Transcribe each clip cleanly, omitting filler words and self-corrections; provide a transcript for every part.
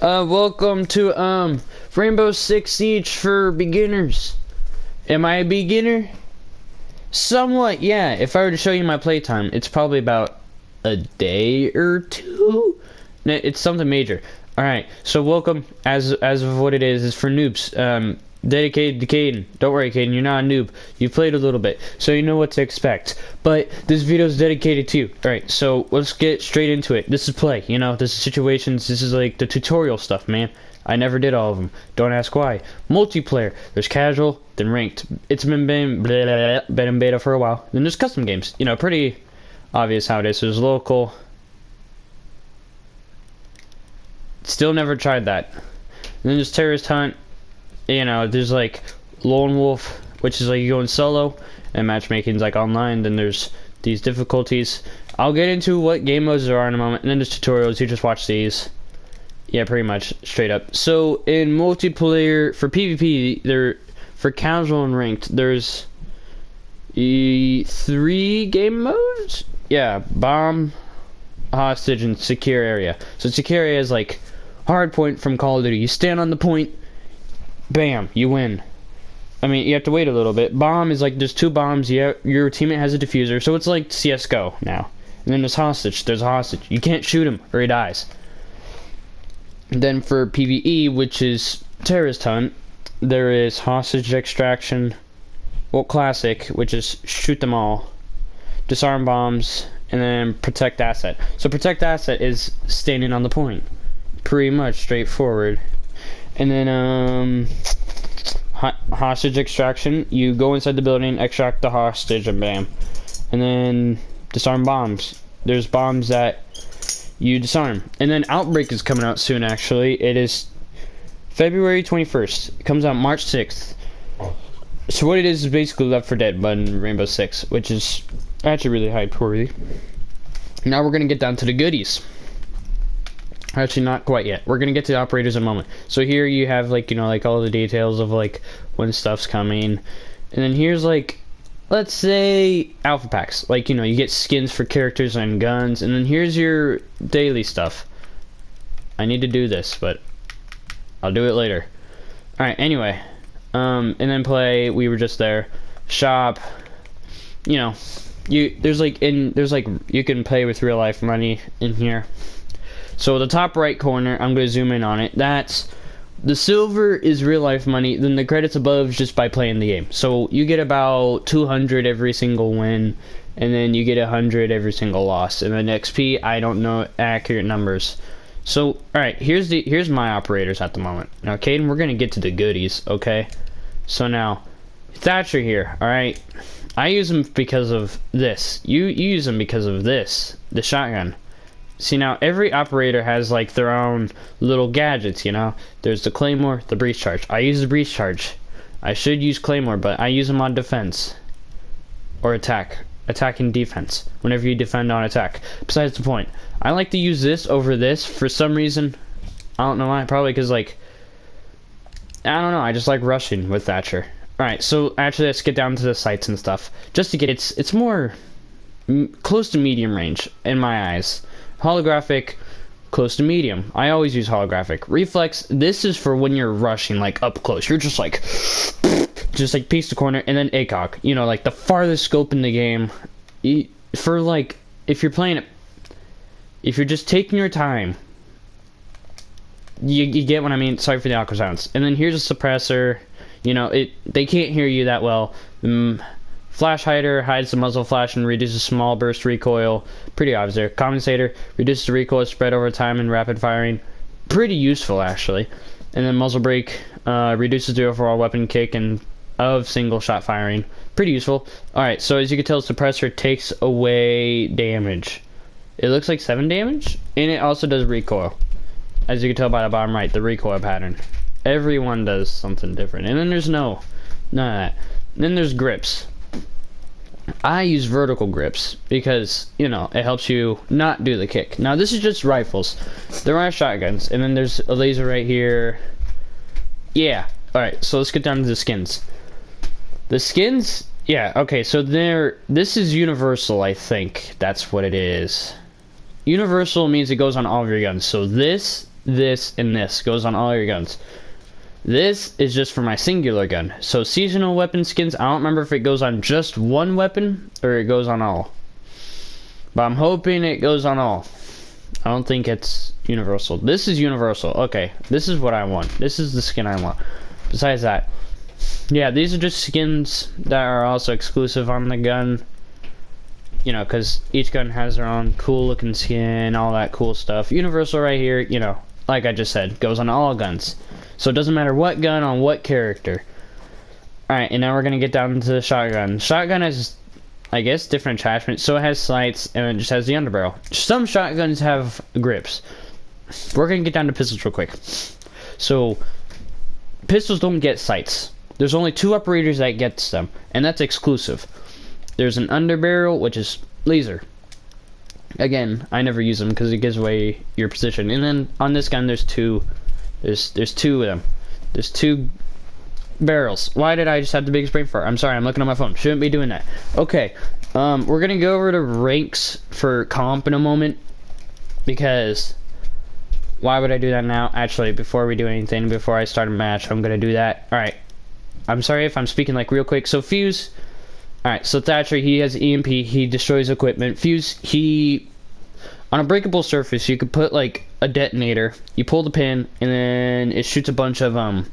Welcome to Rainbow Six Siege for beginners. Am I a beginner? Somewhat, yeah. If I were to show you my playtime, it's probably about a day or two. It's something major. All right. So welcome. As of what it is for noobs. Dedicated to Caden. Don't worry, Caden. You're not a noob. You played a little bit, so you know what to expect. But this video is dedicated to you. All right. So let's get straight into it. This is play. You know, this is situations. This is like the tutorial stuff, man. I never did all of them. Don't ask why. Multiplayer. There's casual, then ranked. It's been in beta for a while. Then there's custom games. You know, pretty obvious how it is. There's local. Still never tried that. And then there's terrorist hunt. You know, there's like lone wolf, which is like you going solo, and matchmaking's like online. Then there's these difficulties. I'll get into what game modes there are in a moment, and then there's tutorials. You just watch these. Yeah, pretty much straight up. So in multiplayer for PvP, for casual and ranked, there's 3 game modes. Yeah, bomb, hostage, and secure area. So secure area is like hard point from Call of Duty. You stand on the point, bam, you win. I mean, you have to wait a little bit. Bomb is like there's 2 bombs. Your teammate has a diffuser, so it's like CS:GO now. And then there's hostage. There's a hostage. You can't shoot him or he dies. And then for PvE, which is terrorist hunt, there is hostage extraction, well, classic, which is shoot them all, disarm bombs, and then protect asset. So protect asset is standing on the point, pretty much straightforward. And then hostage extraction, you go inside the building, extract the hostage, and bam. And then disarm bombs. There's bombs that you disarm. And then Outbreak is coming out soon, actually. It is February 21st. It comes out March 6th. So what it is basically Left 4 Dead, but in Rainbow Six, which is actually really hype-worthy. Now we're going to get down to the goodies. Actually, not quite yet. We're going to get to the operators in a moment. So here you have, like, you know, like all the details of, like, when stuff's coming. And then here's, like, let's say alpha packs. Like, you know, you get skins for characters and guns. And then here's your daily stuff. I need to do this, but I'll do it later. Alright, anyway. And then play. We were just there. Shop. You know, you can pay with real life money in here. So the top right corner, I'm going to zoom in on it. That's the silver is real life money. Then the credits above is just by playing the game. So you get about 200 every single win, and then you get 100 every single loss. And then XP, I don't know accurate numbers. So all right, here's my operators at the moment. Now, Caden, we're going to get to the goodies, okay? So now Thatcher here, all right. I use him because of this. You use him because of this, the shotgun. See, now every operator has like their own little gadgets, you know. There's the claymore, the breach charge. I use the breach charge. I should use claymore, but I use them on defense or attack and defense whenever you defend on attack. Besides the point, I like to use this over this for some reason. I don't know why. Probably because, like, I don't know, I just like rushing with Thatcher. Alright, so actually let's get down to the sights and stuff, just to get it's more close to medium range in my eyes. Holographic, close to medium. I always use holographic. Reflex, this is for when you're rushing, like, up close. You're just like piece to corner. And then ACOG, you know, like the farthest scope in the game. For, like, if you're playing it, if you're just taking your time, you get what I mean. Sorry for the awkward sounds. And then here's a suppressor. You know, they can't hear you that well. Flash hider hides the muzzle flash and reduces small burst recoil. Pretty obvious there. Compensator reduces the recoil spread over time and rapid firing. Pretty useful, actually. And then muzzle brake reduces the overall weapon kick and of single shot firing. Pretty useful. Alright, so as you can tell, suppressor takes away damage. It looks like 7 damage, and it also does recoil. As you can tell by the bottom right, the recoil pattern. Everyone does something different. And then there's none of that. And then there's grips. I use vertical grips because, you know, it helps you not do the kick. Now, this is just rifles. There are shotguns, and then there's a laser right here. Yeah. Alright, so let's get down to the skins. The skins, yeah, okay, so this is universal, I think. That's what it is. Universal means it goes on all of your guns. So this this, and this. Goes on all your guns. This is just for my singular gun. So seasonal weapon skins, I don't remember if it goes on just one weapon or it goes on all. But I'm hoping it goes on all. I don't think it's universal. This is universal. Okay, this is what I want. This is the skin I want. Besides that, yeah, these are just skins that are also exclusive on the gun. You know, because each gun has their own cool looking skin, all that cool stuff. Universal right here, you know, like I just said, goes on all guns. So it doesn't matter what gun on what character. Alright, and now we're going to get down into the shotgun. Shotgun has, I guess, different attachments. So it has sights, and it just has the underbarrel. Some shotguns have grips. We're going to get down to pistols real quick. So, pistols don't get sights. There's only 2 operators that gets them, and that's exclusive. There's an underbarrel, which is laser. Again, I never use them because it gives away your position. And then on this gun, there's 2 of them. There's 2 barrels. Why did I just have the biggest brain fart? I'm sorry, I'm looking at my phone. Shouldn't be doing that. Okay, we're gonna go over to ranks for comp in a moment, because why would I do that now? Actually, before we do anything, before I start a match, I'm gonna do that. Alright, I'm sorry if I'm speaking like real quick. So Fuse, alright, so Thatcher, he has EMP, he destroys equipment. Fuse, he, on a breakable surface, you could put like a detonator, you pull the pin, and then it shoots a bunch of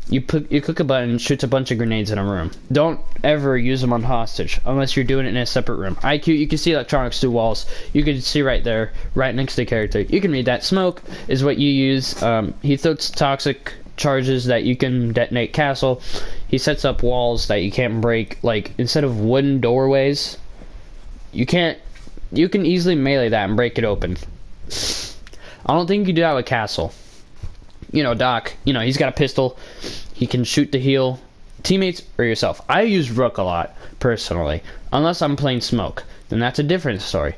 you click a button, it shoots a bunch of grenades in a room. Don't ever use them on hostage unless you're doing it in a separate room. IQ, you can see electronics through walls. You can see right there, right next to the character. You can read that. Smoke is what you use. He throws toxic charges that you can detonate castle. He sets up walls that you can't break. Like, instead of wooden doorways, you can easily melee that and break it open. I don't think you do that with castle. You know, Doc, you know, he's got a pistol. He can shoot to heal teammates or yourself. I use Rook a lot, personally. Unless I'm playing Smoke. Then that's a different story.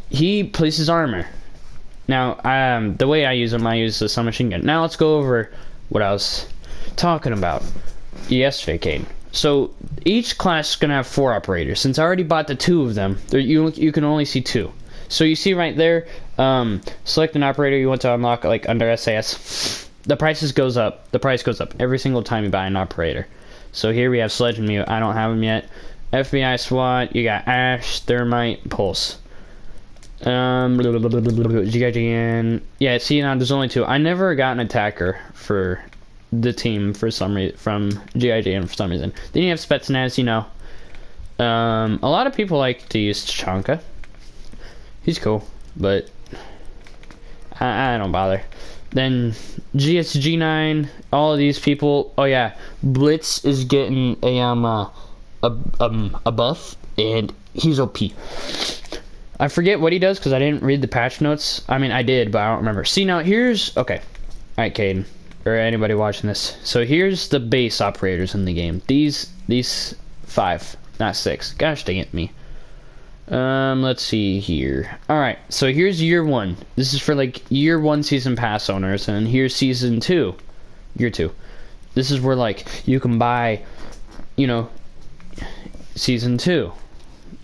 He places armor. Now, the way I use him, I use the submachine gun. Now let's go over what I was talking about yesterday, Kane. So, each class is going to have 4 operators. Since I already bought the 2 of them, you can only see 2. So you see right there, select an operator you want to unlock, like under SAS. The price goes up every single time you buy an operator. So here we have Sledge and Mute. I don't have them yet. FBI SWAT, you got Ash, Thermite, Pulse. GIGN. Yeah, see, now there's only 2. I never got an attacker for the team for some reason, from GIGN for some reason. Then you have Spetsnaz, you know. A lot of people like to use Tachanka. He's cool, but I don't bother. Then GSG9, all of these people. Oh yeah, Blitz is getting a buff, and he's OP. I forget what he does because I didn't read the patch notes. I mean, I did, but I don't remember. See, now here's okay. All right, Caden, or anybody watching this. So here's the base operators in the game. These 5, not 6. Gosh dang it, me. Let's see here. Alright, so here's year 1. This is for like year 1 season pass owners, and here's season 2. Year 2. This is where like you can buy, you know, season 2.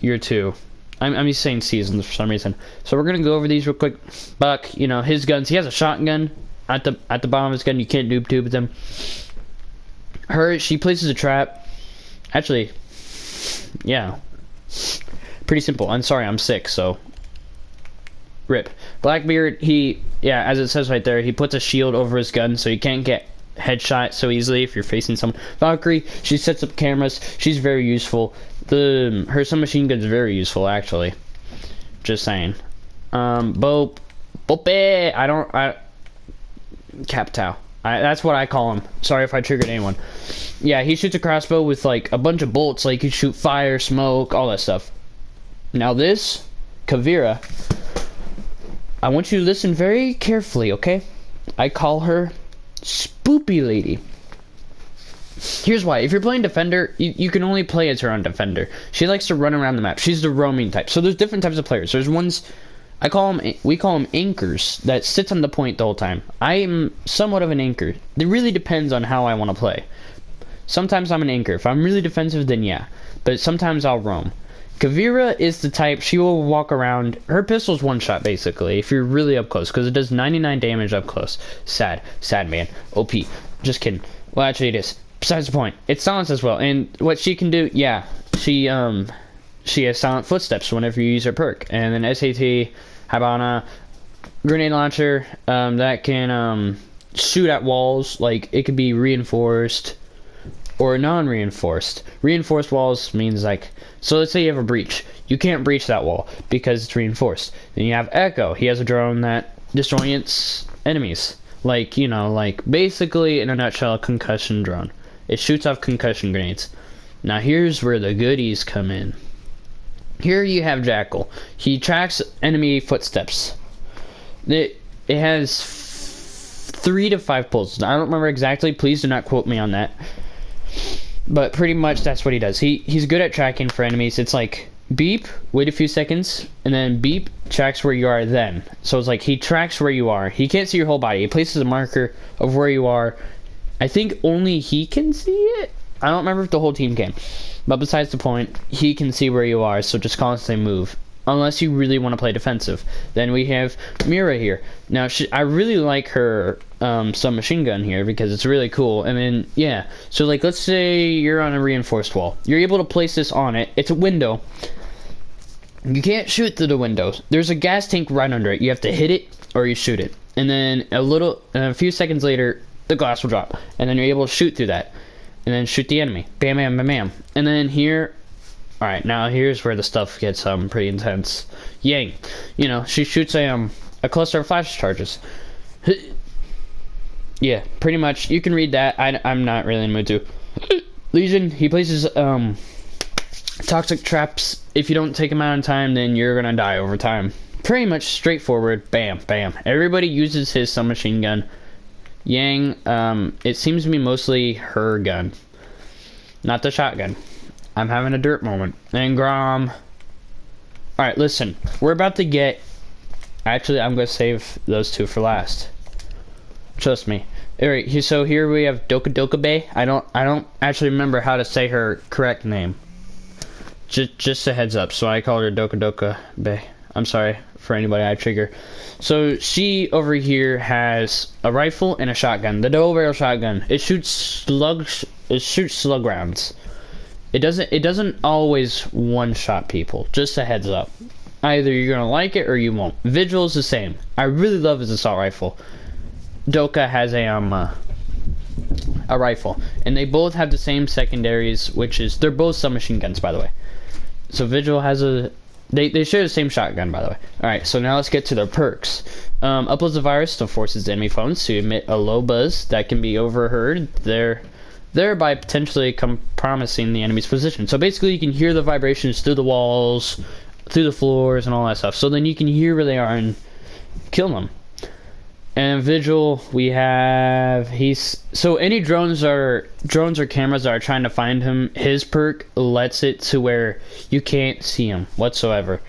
Year 2. I'm just saying seasons for some reason. So we're gonna go over these real quick. Buck, you know, his guns. He has a shotgun at the bottom of his gun. You can't noob tube with them. She places a trap. Actually, yeah. Pretty simple. I'm sorry, I'm sick, so rip. Blackbeard, yeah, as it says right there, he puts a shield over his gun so you can't get headshot so easily if you're facing someone. Valkyrie, she sets up cameras. She's very useful. Her submachine gun's very useful, actually. Just saying. Bope, Captau. That's what I call him. Sorry if I triggered anyone. Yeah, he shoots a crossbow with like a bunch of bolts, like you shoot fire, smoke, all that stuff. Now this, Kavira, I want you to listen very carefully, okay? I call her Spoopy Lady. Here's why. If you're playing Defender, you can only play as her on Defender. She likes to run around the map. She's the roaming type. So there's different types of players. There's ones, we call them anchors, that sits on the point the whole time. I am somewhat of an anchor. It really depends on how I want to play. Sometimes I'm an anchor. If I'm really defensive, then yeah. But sometimes I'll roam. Kavira is the type, she will walk around, her pistol's one shot basically, if you're really up close, because it does 99 damage up close. Sad man, OP, just kidding. Well, actually it is, besides the point, it's silence as well, and what she can do, yeah, she has silent footsteps whenever you use her perk, and then SAT, Habana, grenade launcher, that can, shoot at walls, like, it could be reinforced, or non-reinforced. Reinforced walls means like, so let's say you have a breach. You can't breach that wall because it's reinforced. Then you have Echo. He has a drone that disorients enemies. Like, you know, like basically in a nutshell, a concussion drone. It shoots off concussion grenades. Now here's where the goodies come in. Here you have Jackal. He tracks enemy footsteps. It has 3 to 5 pulses. I don't remember exactly. Please do not quote me on that. But pretty much that's what he does. He's good at tracking for enemies. It's like beep, wait a few seconds, and then beep, tracks where you are then. So it's like he tracks where you are. He can't see your whole body. He places a marker of where you are. I think only he can see it. I don't remember if the whole team can. But besides the point, he can see where you are, so just constantly move. Unless you really want to play defensive. Then we have Mira here. Now, I really like her submachine gun here because it's really cool. And then, yeah. So, like, let's say you're on a reinforced wall. You're able to place this on it. It's a window. You can't shoot through the windows. There's a gas tank right under it. You have to hit it or you shoot it. And then a few seconds later, the glass will drop. And then you're able to shoot through that. And then shoot the enemy. Bam, bam, bam, bam. And then here... Alright, now here's where the stuff gets pretty intense. Yang, you know, she shoots a cluster of flash charges. Yeah, pretty much. You can read that. I'm not really in the mood to. Legion, he places toxic traps. If you don't take them out in time, then you're gonna die over time. Pretty much straightforward. Bam, bam. Everybody uses his submachine gun. Yang, it seems to be mostly her gun, not the shotgun. I'm having a dirt moment. And Grom. Alright, listen. We're about to get... Actually, I'm going to save those two for last. Trust me. Alright, so here we have Doka Doka Bay. I don't actually remember how to say her correct name. Just a heads up. So I called her Doka Doka Bay. I'm sorry for anybody I trigger. So she over here has a rifle and a shotgun. The double barrel shotgun. It shoots slug rounds. It doesn't always one-shot people. Just a heads up. Either you're gonna like it or you won't. Vigil is the same. I really love his assault rifle. Doka has a rifle, and they both have the same secondaries, which is they're both submachine guns, by the way. So Vigil has they share the same shotgun, by the way. All right, so now let's get to their perks. Uploads a virus that forces enemy phones to emit a low buzz that can be overheard. Thereby potentially compromising the enemy's position. So basically you can hear the vibrations through the walls, through the floors, and all that stuff. So then you can hear where they are and kill them. And Vigil, we have... So any drones or cameras that are trying to find him, his perk lets it to where you can't see him whatsoever.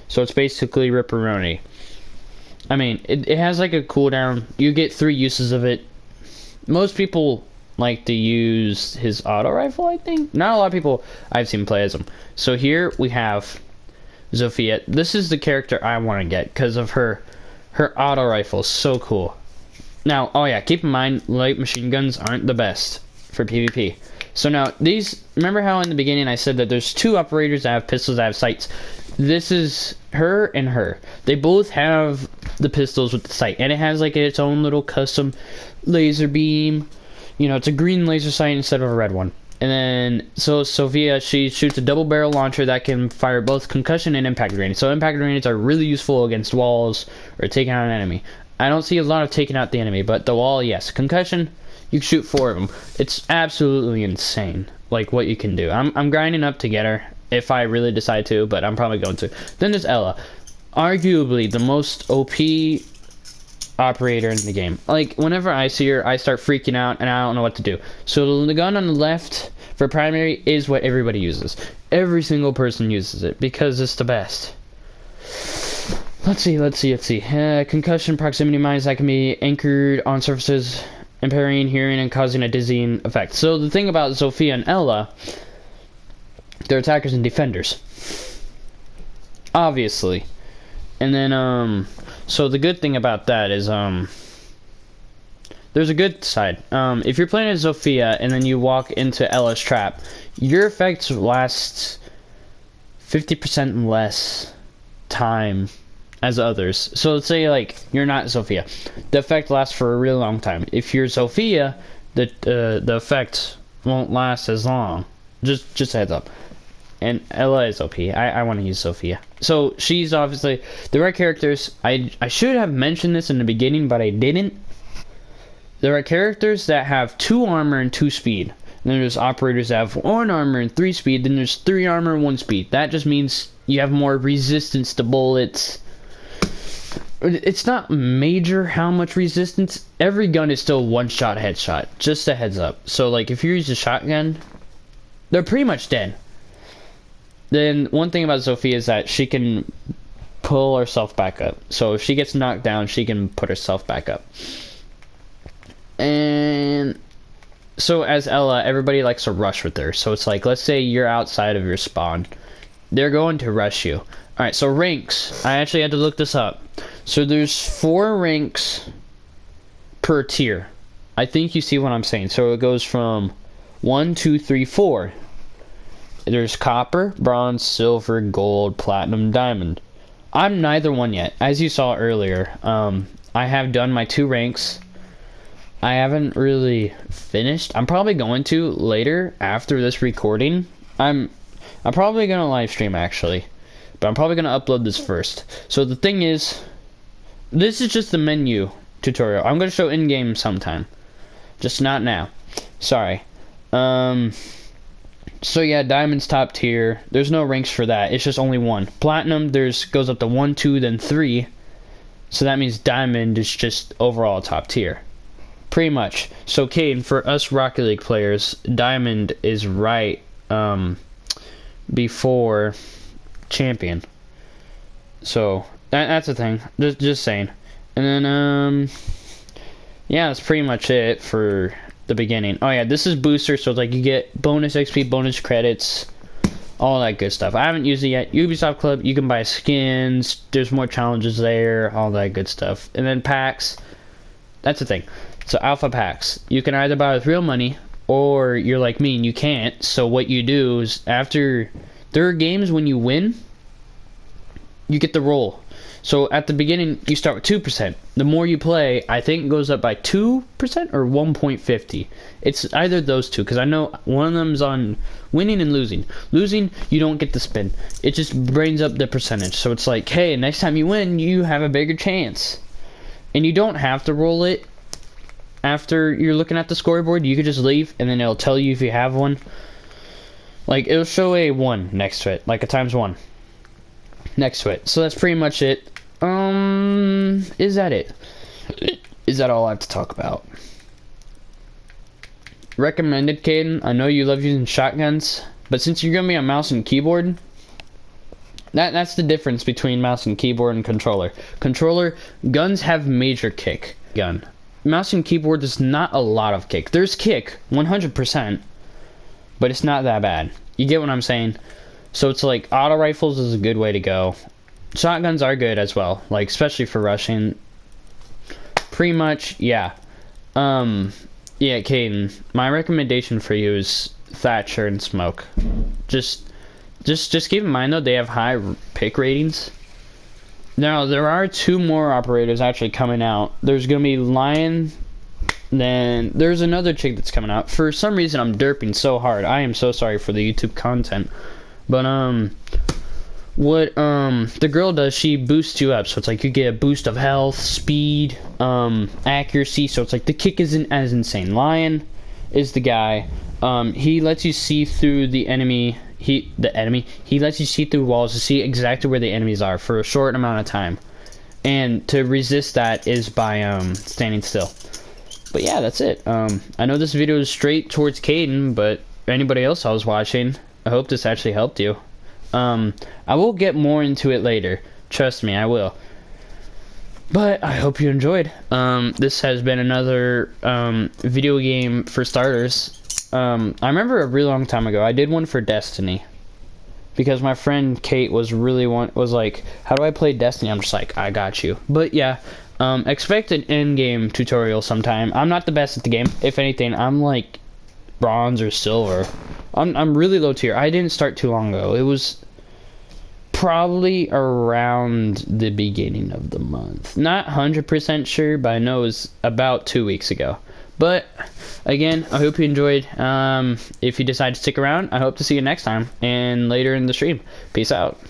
So it's basically ripperoni. I mean, it has like a cooldown. You get 3 uses of it. Most people... like to use his auto rifle, I think. Not a lot of people I've seen play as him. So here we have Zofia. This is the character I want to get because of her auto rifle. So cool. Now, oh yeah, keep in mind light machine guns aren't the best for PvP. So now these, remember how in the beginning I said that there's 2 operators that have pistols that have sights. This is her and her. They both have the pistols with the sight, and it has like its own little custom laser beam. You know, it's a green laser sight instead of a red one. And then, so Sophia, she shoots a double barrel launcher that can fire both concussion and impact grenades. So impact grenades are really useful against walls or taking out an enemy. I don't see a lot of taking out the enemy, but the wall, yes. Concussion, you can shoot 4 of them. It's absolutely insane, like what you can do. I'm grinding up to get her if I really decide to, but I'm probably going to. Then there's Ella, arguably the most OP operator in the game. Like, whenever I see her, I start freaking out and I don't know what to do. So the gun on the left for primary is what everybody uses. Every single person uses it because it's the best. Let's see. Concussion proximity mines that can be anchored on surfaces, impairing hearing and causing a dizzying effect. So the thing about Zofia and Ella, they're attackers and defenders. obviously. And then so the good thing about that is there's a good side. If you're playing as Sophia and then you walk into Ella's trap, your effects last 50% less time as others. So let's say like you're not Sophia, the effect lasts for a really long time. If you're Sophia, the effect won't last as long. Just a heads up. And Ella is OP. I want to use Sophia. So she's obviously there are characters. I should have mentioned this in the beginning, but I didn't. There are characters that have 2 armor and 2 speed. And then there's operators that have 1 armor and 3 speed. Then there's 3 armor and 1 speed. That just means you have more resistance to bullets. It's not major how much resistance. Every gun is still one-shot headshot. Just a heads up. So like if you use a shotgun, they're pretty much dead. Then one thing about Sophia is that she can pull herself back up. So if she gets knocked down, she can put herself back up. And so as Ella, everybody likes to rush with her. So it's like, let's say you're outside of your spawn. They're going to rush you. Alright, so ranks. I actually had to look this up. So there's 4 ranks per tier. I think you see what I'm saying. So it goes from 1, 2, 3, 4. There's copper, bronze, silver, gold, platinum, diamond. I'm neither one yet. As you saw earlier, I have done my 2 ranks. I haven't really finished. I'm probably going to later after this recording. I'm probably gonna live stream actually, but I'm probably gonna upload this first. So the thing is, this is just the menu tutorial. I'm gonna show in game sometime, just not now. Sorry. So yeah, diamond's top tier. There's no ranks for that. It's just only 1. Platinum goes up to 1, 2, then 3. So that means diamond is just overall top tier. Pretty much. So Kane, for us Rocket League players, diamond is right before champion. So that's the thing. Just saying. And then yeah, that's pretty much it for the beginning. Oh yeah, this is booster, so it's like you get bonus XP, bonus credits, all that good stuff. I haven't used it yet. Ubisoft Club, you can buy skins, there's more challenges there, all that good stuff. And then packs, that's the thing. So alpha packs, you can either buy with real money, or you're like me and you can't. So what you do is, after there are games when you win, you get the roll. So at the beginning, you start with 2%. The more you play, I think it goes up by 2% or 1.50. It's either those two, because I know one of them's on winning and losing. Losing, you don't get the spin. It just brings up the percentage. So it's like, hey, next time you win, you have a bigger chance. And you don't have to roll it after you're looking at the scoreboard. You could just leave, and then it'll tell you if you have one. Like, it'll show a 1 next to it, like a ×1 next to it. So that's pretty much it. Is that it? Is that all I have to talk about? Recommended, Caden. I know you love using shotguns, but since you're gonna be on mouse and keyboard, that's the difference between mouse and keyboard and controller. Controller, guns have major kick. Gun. Mouse and keyboard is not a lot of kick. There's kick, 100%, but it's not that bad. You get what I'm saying? So it's like auto rifles is a good way to go. Shotguns are good as well, like especially for rushing. Pretty much, yeah. Yeah, Caden, my recommendation for you is Thatcher and Smoke. Just keep in mind though, they have high pick ratings. Now there are 2 more operators actually coming out. There's gonna be Lion, then there's another chick that's coming out. For some reason I'm derping so hard. I am so sorry for the YouTube content. But what the girl does, she boosts you up. So it's like you get a boost of health, speed, accuracy. So it's like the kick isn't as insane. Lion is the guy. He lets you see through the enemy. He lets you see through walls to see exactly where the enemies are for a short amount of time. And to resist that is by standing still. But yeah, that's it. I know this video is straight towards Caden, but anybody else I was watching, I hope this actually helped you. I will get more into it later. Trust me, I will. But I hope you enjoyed. This has been another video game for starters. I remember a really long time ago, I did one for Destiny. because my friend Kate was like, how do I play Destiny? I'm just like, I got you. But yeah, expect an in-game tutorial sometime. I'm not the best at the game. If anything, I'm like bronze or silver. I'm really low tier. I didn't start too long ago. It was probably around the beginning of the month. Not 100% sure, but I know it was about 2 weeks ago. But again, I hope you enjoyed. If you decide to stick around, I hope to see you next time and later in the stream. Peace out.